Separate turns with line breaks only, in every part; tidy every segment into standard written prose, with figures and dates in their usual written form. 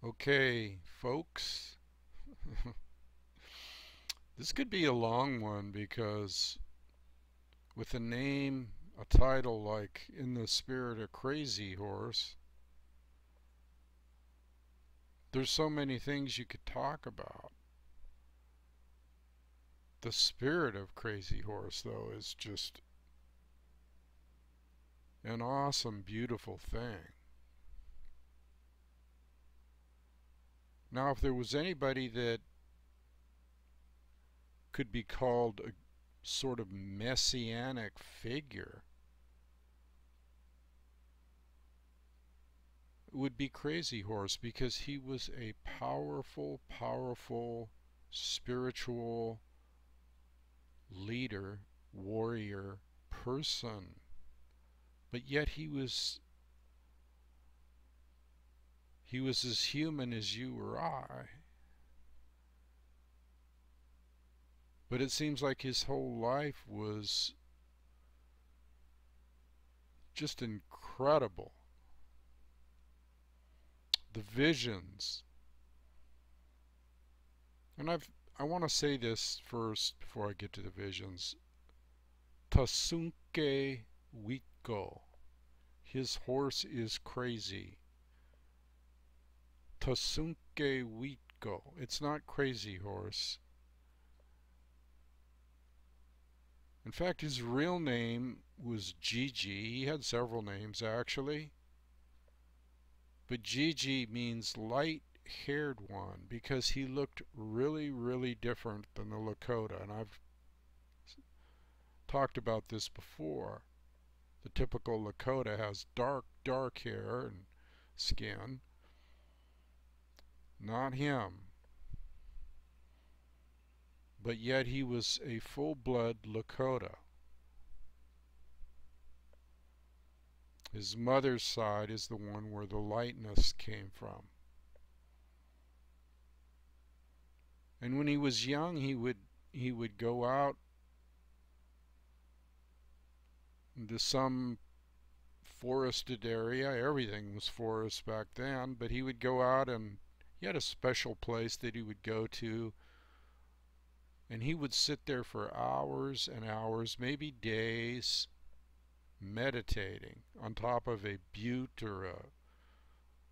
Okay, folks, this could be a long one because with a name, a title like In the Spirit of Crazy Horse, there's so many things you could talk about. The spirit of Crazy Horse, though, is just an awesome, beautiful thing. Now, if there was anybody that could be called a sort of messianic figure, would be Crazy Horse because he was a powerful, powerful spiritual leader, warrior, person. But yet he was as human as you or I. But it seems like his whole life was just incredible. The visions. And I want to say this first before I get to the visions. Tasunke Wiko. His horse is crazy. Tasunke Wiko. It's not Crazy Horse. In fact, his real name was Gigi. He had several names actually. But Gigi means light-haired one because he looked really, really different than the Lakota. And I've talked about this before. The typical Lakota has dark, dark hair and skin. Not him. But yet he was a full-blood Lakota. His mother's side is the one where the lightness came from. And when he was young, he would go out into some forested area. Everything was forest back then, but he would go out and he had a special place that he would go to, and he would sit there for hours and hours, maybe days, meditating on top of a butte or a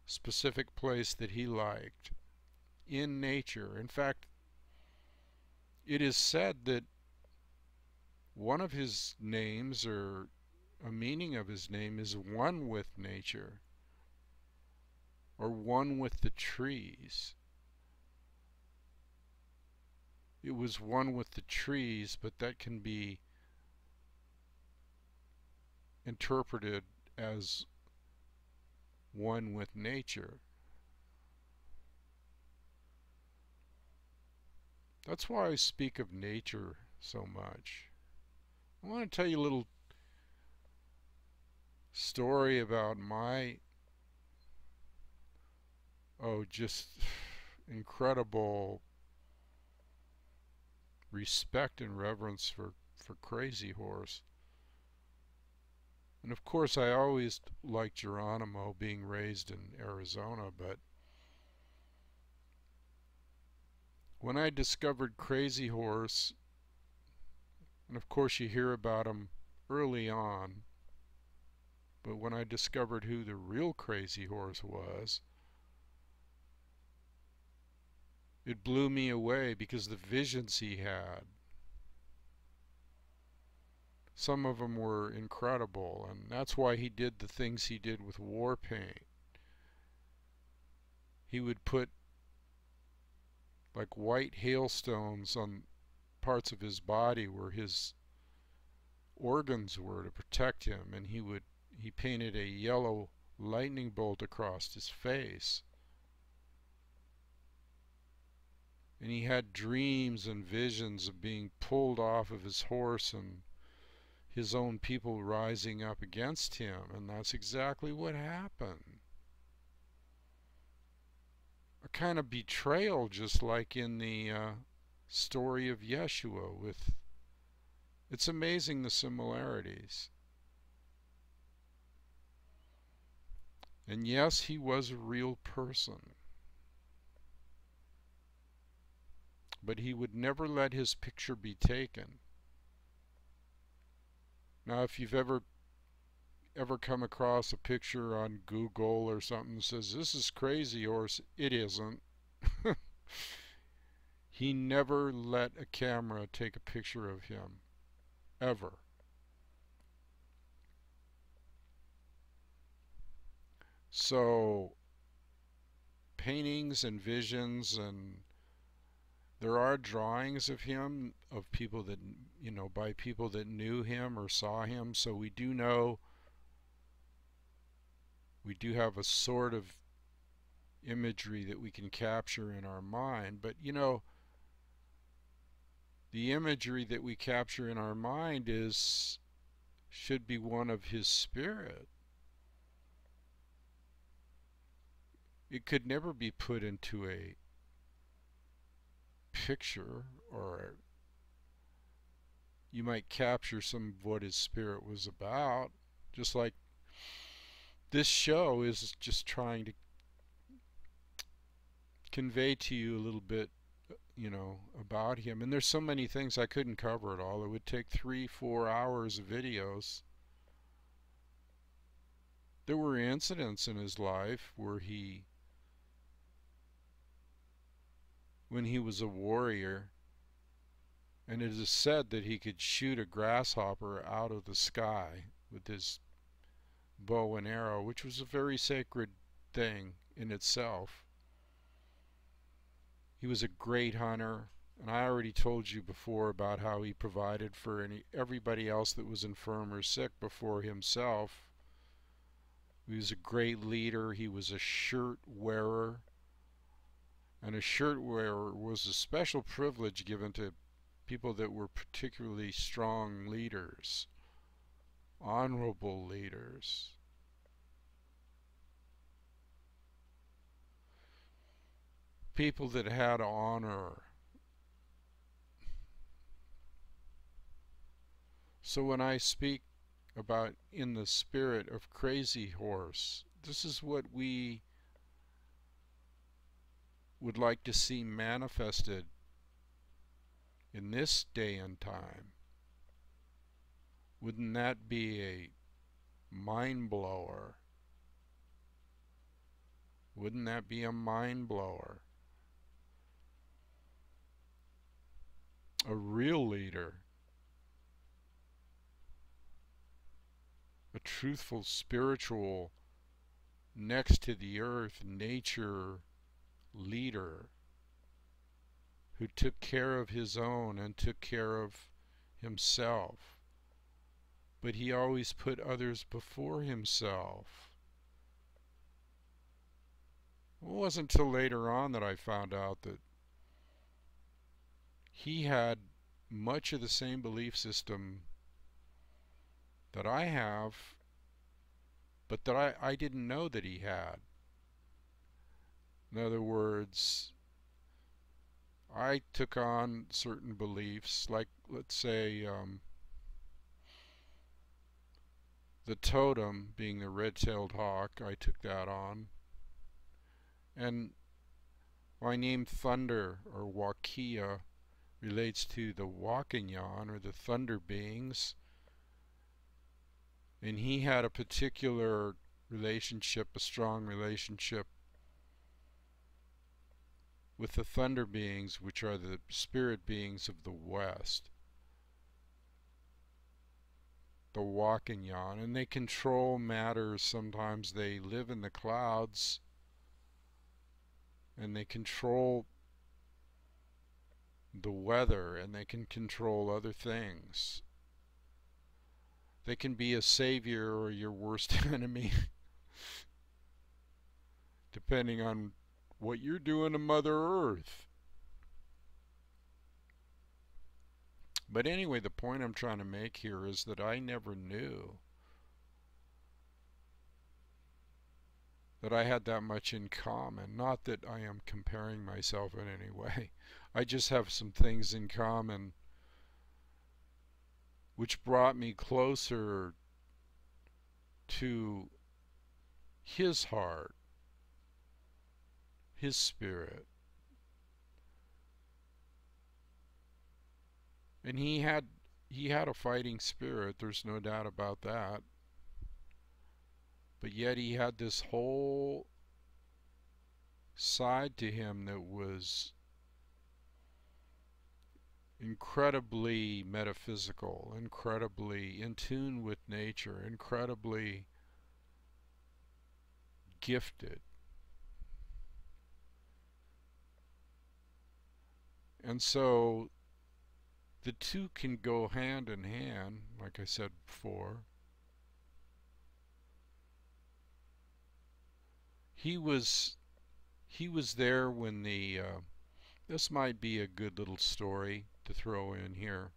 specific place that he liked in nature. In fact, it is said that one of his names, or a meaning of his name, is one with nature or one with the trees. It was one with the trees, but that can be interpreted as one with nature. That's why I speak of nature so much. I want to tell you a little story about my, just incredible respect and reverence for Crazy Horse. And of course, I always liked Geronimo, being raised in Arizona, but when I discovered Crazy Horse, and of course you hear about him early on, but when I discovered who the real Crazy Horse was, it blew me away because the visions he had, some of them were incredible, and that's why he did the things he did with war paint. He would put like white hailstones on parts of his body where his organs were to protect him, and he painted a yellow lightning bolt across his face. And he had dreams and visions of being pulled off of his horse and his own people rising up against him, and that's exactly what happened. A kind of betrayal, just like in the story of Yeshua. It's amazing the similarities. And yes, he was a real person. but he would never let his picture be taken. Now, if you've ever come across a picture on Google or something that says this is crazy or it isn't, he never let a camera take a picture of him, ever. So, paintings and visions, and there are drawings of him, of people that, by people that knew him or saw him, so we do know, we do have a sort of imagery that we can capture in our mind. But the imagery that we capture in our mind should be one of his spirit. It could never be put into a picture, or you might capture some of what his spirit was about, just like this show is just trying to convey to you a little bit, about him. And there's so many things I couldn't cover it all. It would take 3-4 hours of videos. There were incidents in his life where when he was a warrior, and it is said that he could shoot a grasshopper out of the sky with his bow and arrow, which was a very sacred thing in itself. He was a great hunter, and I already told you before about how he provided for everybody else that was infirm or sick before himself. He was a great leader. He was a shirt wearer, and a shirt wearer was a special privilege given to people that were particularly strong leaders, honorable leaders. People that had honor. So when I speak about in the spirit of Crazy Horse, this is what we would like to see manifested in this day and time. Wouldn't that be a mind blower? Wouldn't that be a mind blower? A real leader, a truthful, spiritual, next to the earth, nature leader who took care of his own and took care of himself. But he always put others before himself. It wasn't until later on that I found out that he had much of the same belief system that I have, but that I didn't know that he had. In other words, I took on certain beliefs, like, let's say, the totem being the red-tailed hawk. I took that on. And my name Thunder, or Wakia, relates to the Wakanyan, or the thunder beings. And he had a particular relationship, a strong relationship with the thunder beings, which are the spirit beings of the West, the Wakanyan, and they control matter. Sometimes they live in the clouds, and they control the weather, and they can control other things. They can be a savior or your worst enemy, depending on what you're doing to Mother Earth. But anyway, the point I'm trying to make here is that I never knew that I had that much in common. Not that I am comparing myself in any way. I just have some things in common which brought me closer to his heart, his spirit. And he had a fighting spirit, there's no doubt about that. But yet he had this whole side to him that was incredibly metaphysical, incredibly in tune with nature, incredibly gifted. And so the two can go hand in hand, like I said before. He was he was there when the this might be a good little story to throw in here.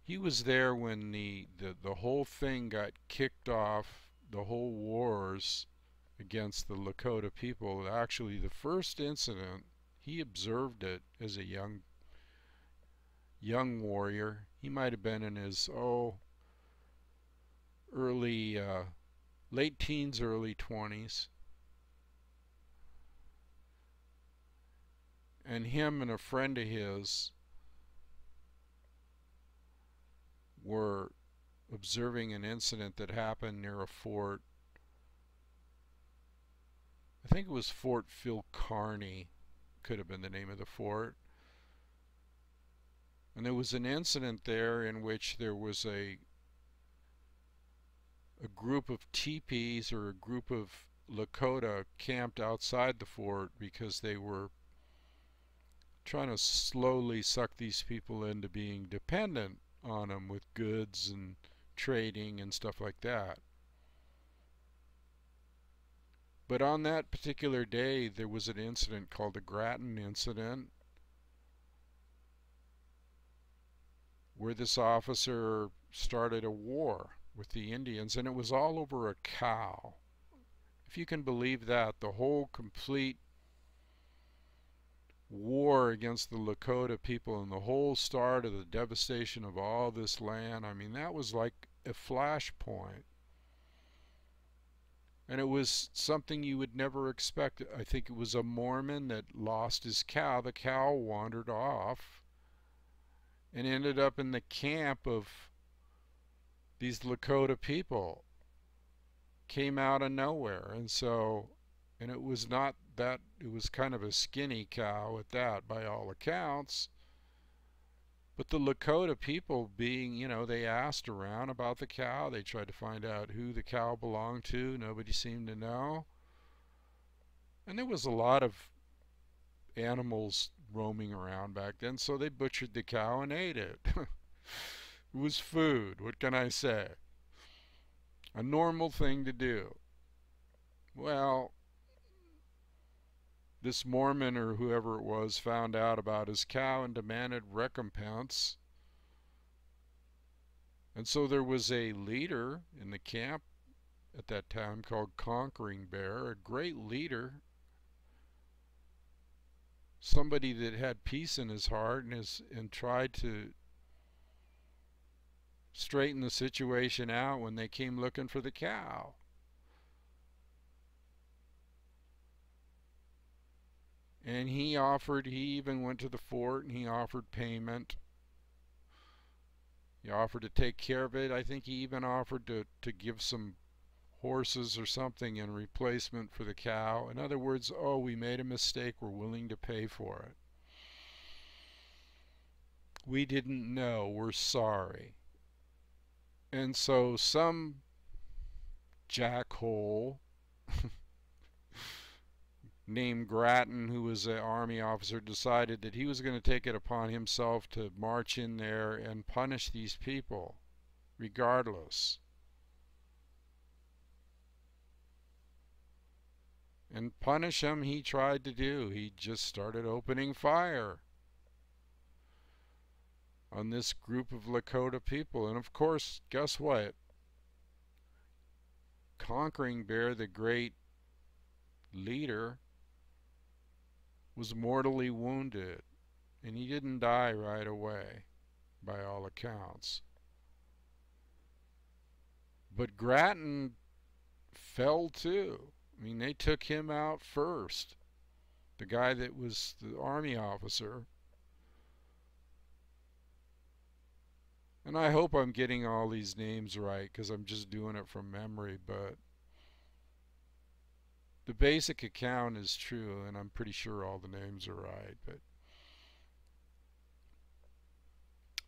He was there when the whole thing got kicked off, the whole wars against the Lakota people. Actually, the first incident, he observed it as a young warrior. He might have been in his early late teens, early 20s. And him and a friend of his were observing an incident that happened near a fort. I think it was Fort Phil Kearny, could have been the name of the fort. And there was an incident there in which there was a group of teepees or a group of Lakota camped outside the fort because they were trying to slowly suck these people into being dependent on them with goods and trading and stuff like that. But on that particular day, there was an incident called the Grattan incident, where this officer started a war with the Indians, and it was all over a cow. If you can believe that, the whole complete war against the Lakota people and the whole start of the devastation of all this land, I mean, that was like a flashpoint. And it was something you would never expect. I think it was a Mormon that lost his cow. The cow wandered off and ended up in the camp of these Lakota people. Came out of nowhere. And it was not that, it was kind of a skinny cow at that by all accounts. But the Lakota people being, they asked around about the cow. They tried to find out who the cow belonged to. Nobody seemed to know. And there was a lot of animals roaming around back then, so they butchered the cow and ate it. It was food, what can I say? A normal thing to do. Well, this Mormon or whoever it was found out about his cow and demanded recompense. And so there was a leader in the camp at that time called Conquering Bear, a great leader, somebody that had peace in his heart and tried to straighten the situation out when they came looking for the cow. And he even went to the fort and he offered payment. He offered to take care of it. I think he even offered to give some horses or something in replacement for the cow. In other words, we made a mistake, we're willing to pay for it. We didn't know, we're sorry. And so some jackhole named Grattan, who was an army officer, decided that he was going to take it upon himself to march in there and punish these people, regardless. And punish them he tried to do. He just started opening fire on this group of Lakota people. And of course, guess what? Conquering Bear, the great leader, was mortally wounded. And he didn't die right away, by all accounts. But Grattan fell too. I mean, they took him out first. The guy that was the army officer. And I hope I'm getting all these names right because I'm just doing it from memory, but the basic account is true, and I'm pretty sure all the names are right. But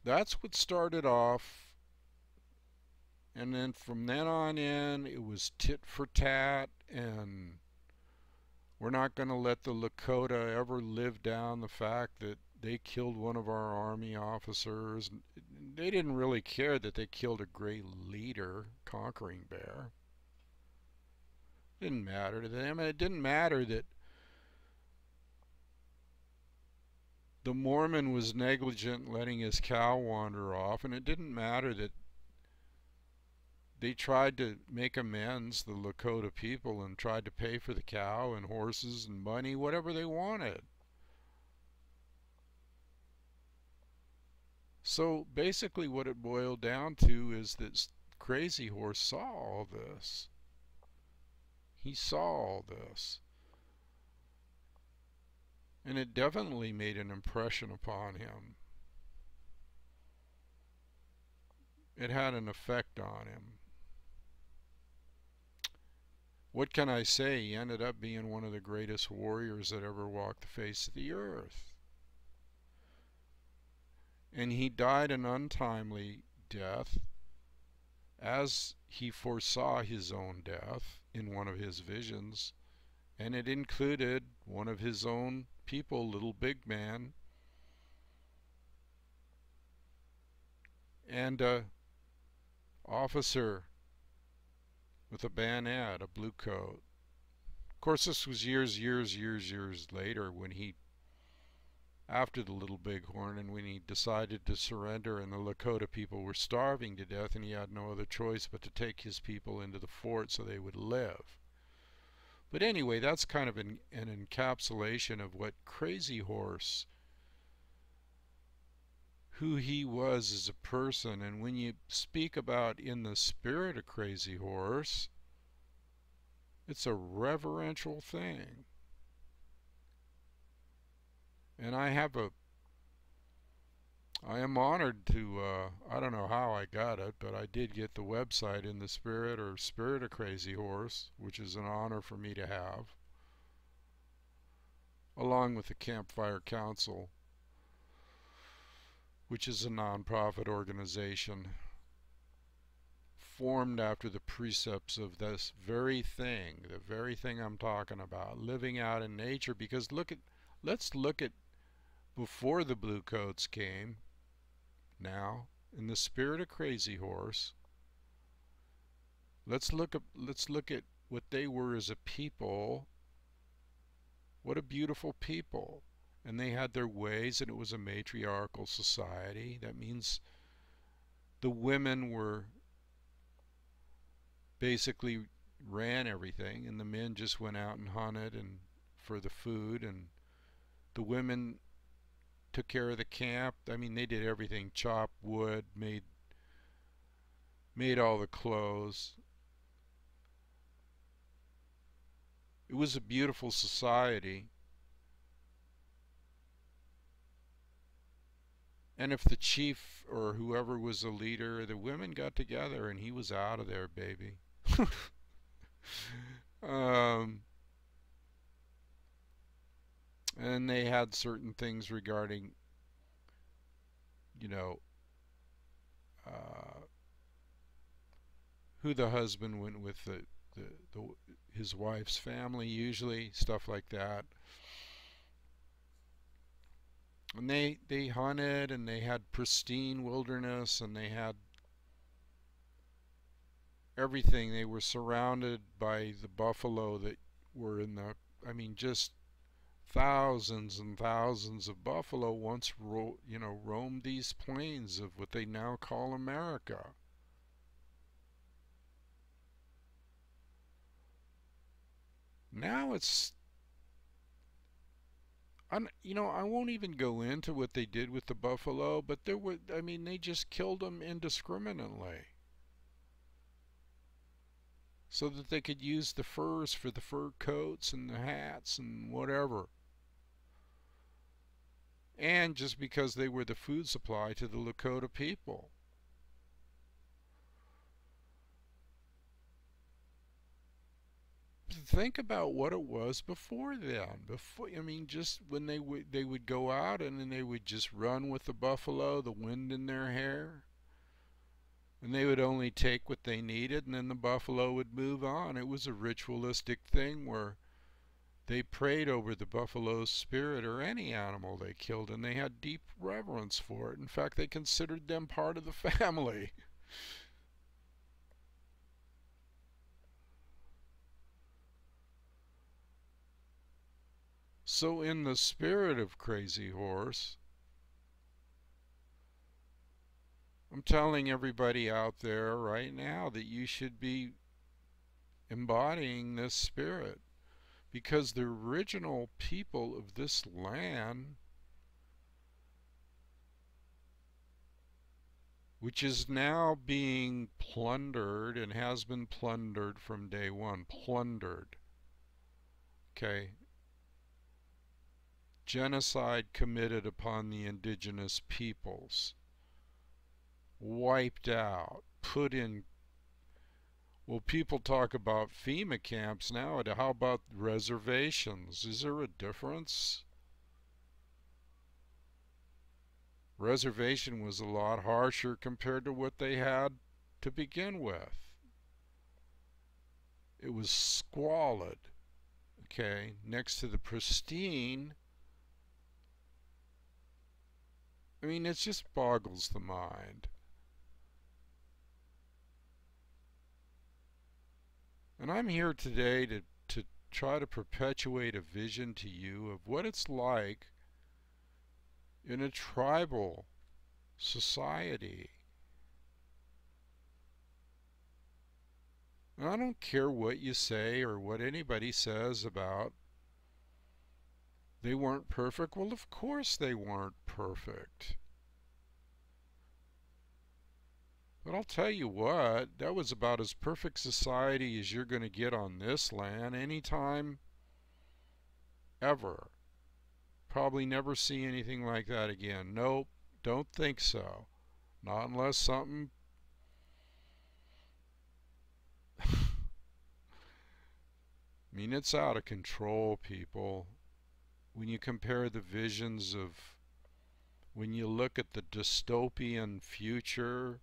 that's what started off, and then from then on in, it was tit for tat, and we're not going to let the Lakota ever live down the fact that they killed one of our army officers. They didn't really care that they killed a great leader, Conquering Bear. It didn't matter to them, and it didn't matter that the Mormon was negligent letting his cow wander off, and it didn't matter that they tried to make amends, the Lakota people, and tried to pay for the cow and horses and money, whatever they wanted. So basically what it boiled down to is that Crazy Horse saw all this. He saw all this. And it definitely made an impression upon him. It had an effect on him. What can I say? He ended up being one of the greatest warriors that ever walked the face of the earth. And he died an untimely death, as he foresaw his own death in one of his visions, and it included one of his own people, Little Big Man, and a officer with a bayonet, a blue coat. Of course, this was years later when he, after the Little Bighorn, and when he decided to surrender and the Lakota people were starving to death and he had no other choice but to take his people into the fort so they would live. But anyway, that's kind of an encapsulation of what Crazy Horse, who he was as a person. And when you speak about in the spirit of Crazy Horse, it's a reverential thing. And I am honored to, I don't know how I got it, but I did get the website In the Spirit, or Spirit of Crazy Horse, which is an honor for me to have, along with the Campfire Council, which is a non-profit organization formed after the precepts of this very thing, the very thing I'm talking about, living out in nature. Because let's look at before the Blue Coats came. Now, in the spirit of Crazy Horse, let's look at what they were as a people. What a beautiful people. And they had their ways, and it was a matriarchal society. That means the women were basically ran everything, and the men just went out and hunted and for the food, and the women took care of the camp. I mean, they did everything: chopped wood, made all the clothes. It was a beautiful society. And if the chief or whoever was the leader, the women got together and he was out of there, baby. And they had certain things regarding, you know, uh, who the husband went with, his wife's family, usually, stuff like that. And they hunted, and they had pristine wilderness, and they had everything. They were surrounded by the buffalo that were in the, I mean, just thousands and thousands of buffalo once roamed these plains of what they now call America. Now it's, I won't even go into what they did with the buffalo, but I mean, they just killed them indiscriminately so that they could use the furs for the fur coats and the hats and whatever. And just because they were the food supply to the Lakota people. think about what it was before then. Before, I mean, just when they would go out and then they would just run with the buffalo, the wind in their hair, and they would only take what they needed, and then the buffalo would move on. It was a ritualistic thing where they prayed over the buffalo's spirit or any animal they killed, and they had deep reverence for it. In fact, they considered them part of the family. So, in the spirit of Crazy Horse, I'm telling everybody out there right now that you should be embodying this spirit because the original people of this land, which is now being plundered and has been plundered from day one, plundered, okay, genocide committed upon the indigenous peoples, wiped out, put in. Well, people talk about FEMA camps now. How about reservations? Is there a difference? Reservation was a lot harsher compared to what they had to begin with. It was squalid, okay, next to the pristine. I mean, it just boggles the mind. And I'm here today to try to perpetuate a vision to you of what it's like in a tribal society. And I don't care what you say or what anybody says about they weren't perfect. Well, of course they weren't perfect. But I'll tell you what, that was about as perfect society as you're going to get on this land anytime ever. Probably never see anything like that again. Nope, don't think so. Not unless something. I mean, it's out of control, people. When you compare the visions of, when you look at the dystopian future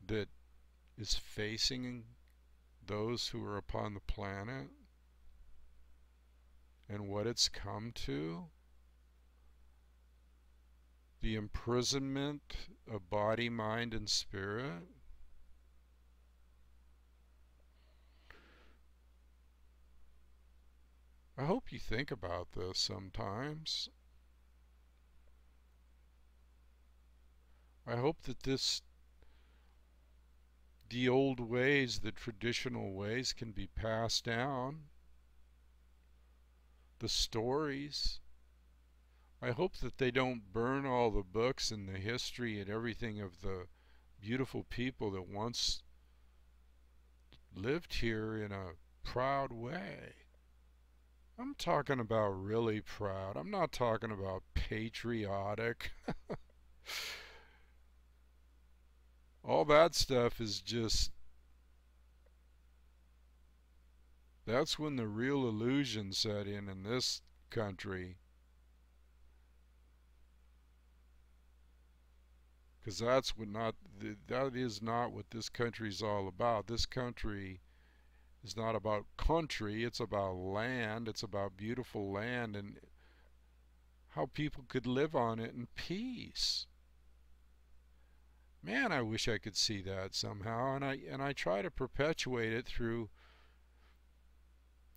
that is facing those who are upon the planet and what it's come to, the imprisonment of body, mind, and spirit. I hope you think about this sometimes. I hope that the old ways, the traditional ways can be passed down. The stories. I hope that they don't burn all the books and the history and everything of the beautiful people that once lived here in a proud way. I'm talking about really proud. I'm not talking about patriotic. All that stuff is just, that's when the real illusion set in this country. Because that is not what this country is all about. This country is not about country, it's about land, it's about beautiful land and how people could live on it in peace. Man, I wish I could see that somehow, and I try to perpetuate it through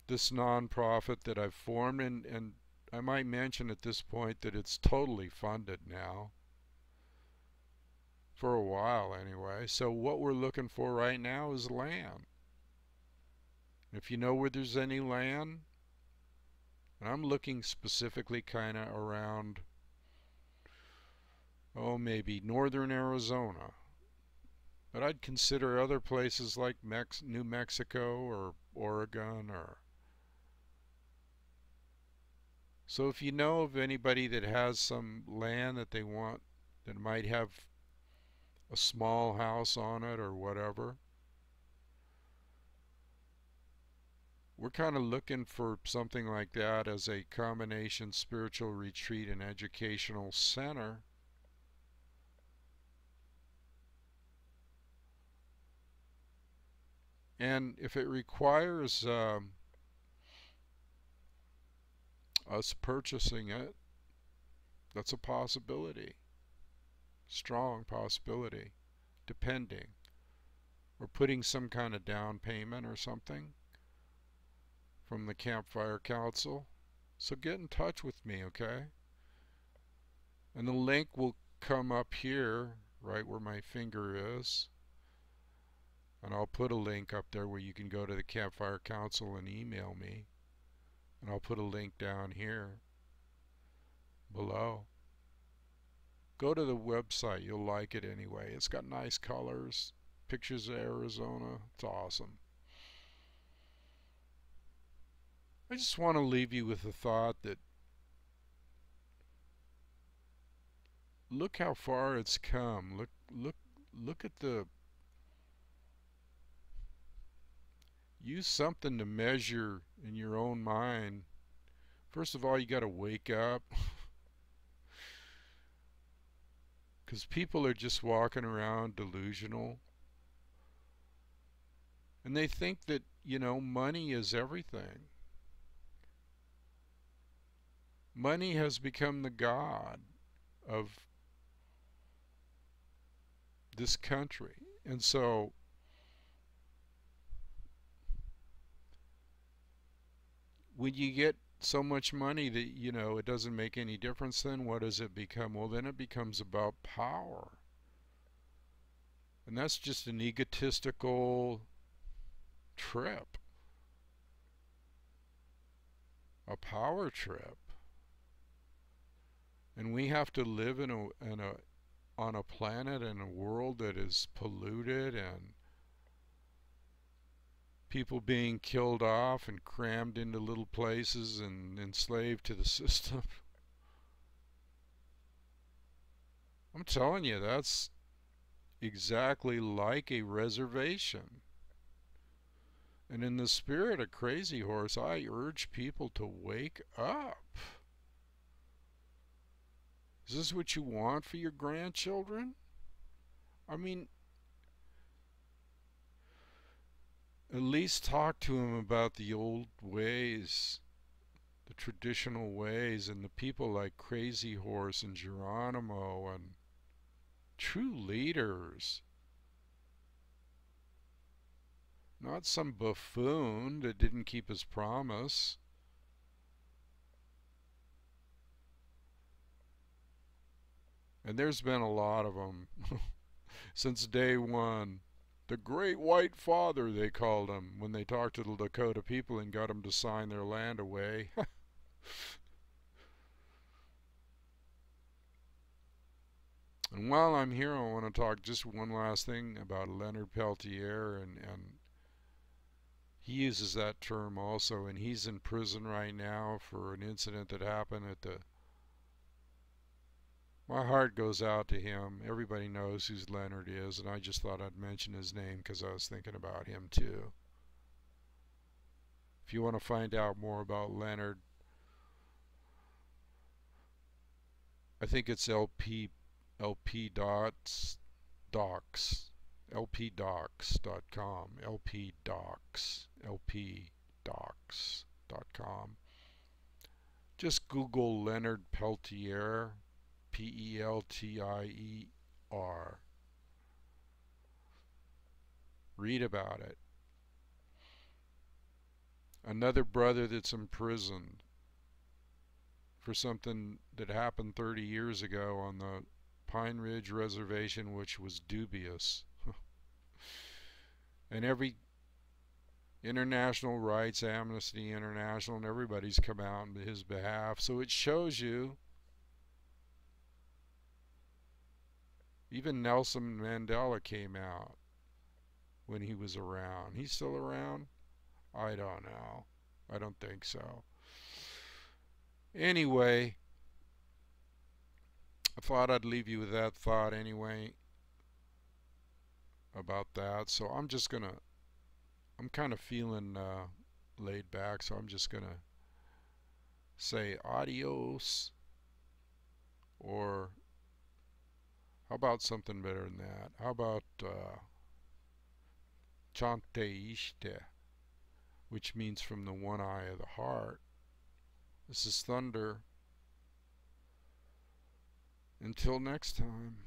this nonprofit that I've formed, and I might mention at this point that it's totally funded now. For a while anyway. So what we're looking for right now is land. If you know where there's any land, and I'm looking specifically kind of around, oh, maybe northern Arizona. But I'd consider other places like New Mexico or Oregon or. So if you know of anybody that has some land that they want that might have a small house on it or whatever, we're kind of looking for something like that as a combination spiritual retreat and educational center. And if it requires us purchasing it, that's a possibility. Strong possibility. Depending. Or putting some kind of down payment or something from the Campfire Council. So get in touch with me, okay? And the link will come up here, right where my finger is. And I'll put a link up there where you can go to the Campfire Council and email me. And I'll put a link down here below. Go to the website. You'll like it anyway. It's got nice colors, pictures of Arizona. It's awesome. I just want to leave you with the thought that look how far it's come. Look at the... Use something to measure in your own mind. First of all, you got to wake up. Because people are just walking around delusional. And they think that, you know, money is everything. Money has become the god of this country. And so when you get so much money that, you know, it doesn't make any difference, then what does it become? Well, then it becomes about power. And that's just an egotistical trip. A power trip. And we have to live on a planet and a world that is polluted and people being killed off and crammed into little places and enslaved to the system. I'm telling you, that's exactly like a reservation. And in the spirit of Crazy Horse, I urge people to wake up. Is this what you want for your grandchildren? I mean, at least talk to them about the old ways, the traditional ways, and the people like Crazy Horse and Geronimo and true leaders. Not some buffoon that didn't keep his promise. And there's been a lot of them since day one. The Great White Father, they called him when they talked to the Lakota people and got them to sign their land away. And while I'm here, I want to talk just one last thing about Leonard Peltier, and he uses that term also, and he's in prison right now for an incident that happened at the... My heart goes out to him. Everybody knows who Leonard is, and I just thought I'd mention his name because I was thinking about him too. If you want to find out more about Leonard, I think it's LP docs, lpdocs.com, lpdocs.com. Just Google Leonard Peltier, Peltier. Read about it. Another brother that's imprisoned for something that happened 30 years ago on the Pine Ridge Reservation, which was dubious. And every international rights, Amnesty International, and everybody's come out on his behalf. So it shows you, even Nelson Mandela came out when he was around. He's still around? I don't know. I don't think so. Anyway, I thought I'd leave you with that thought anyway about that. So I'm kind of feeling laid back, so I'm just going to say adios, or how about something better than that? How about chante ishte, which means from the one eye of the heart. This is Thunder. Until next time.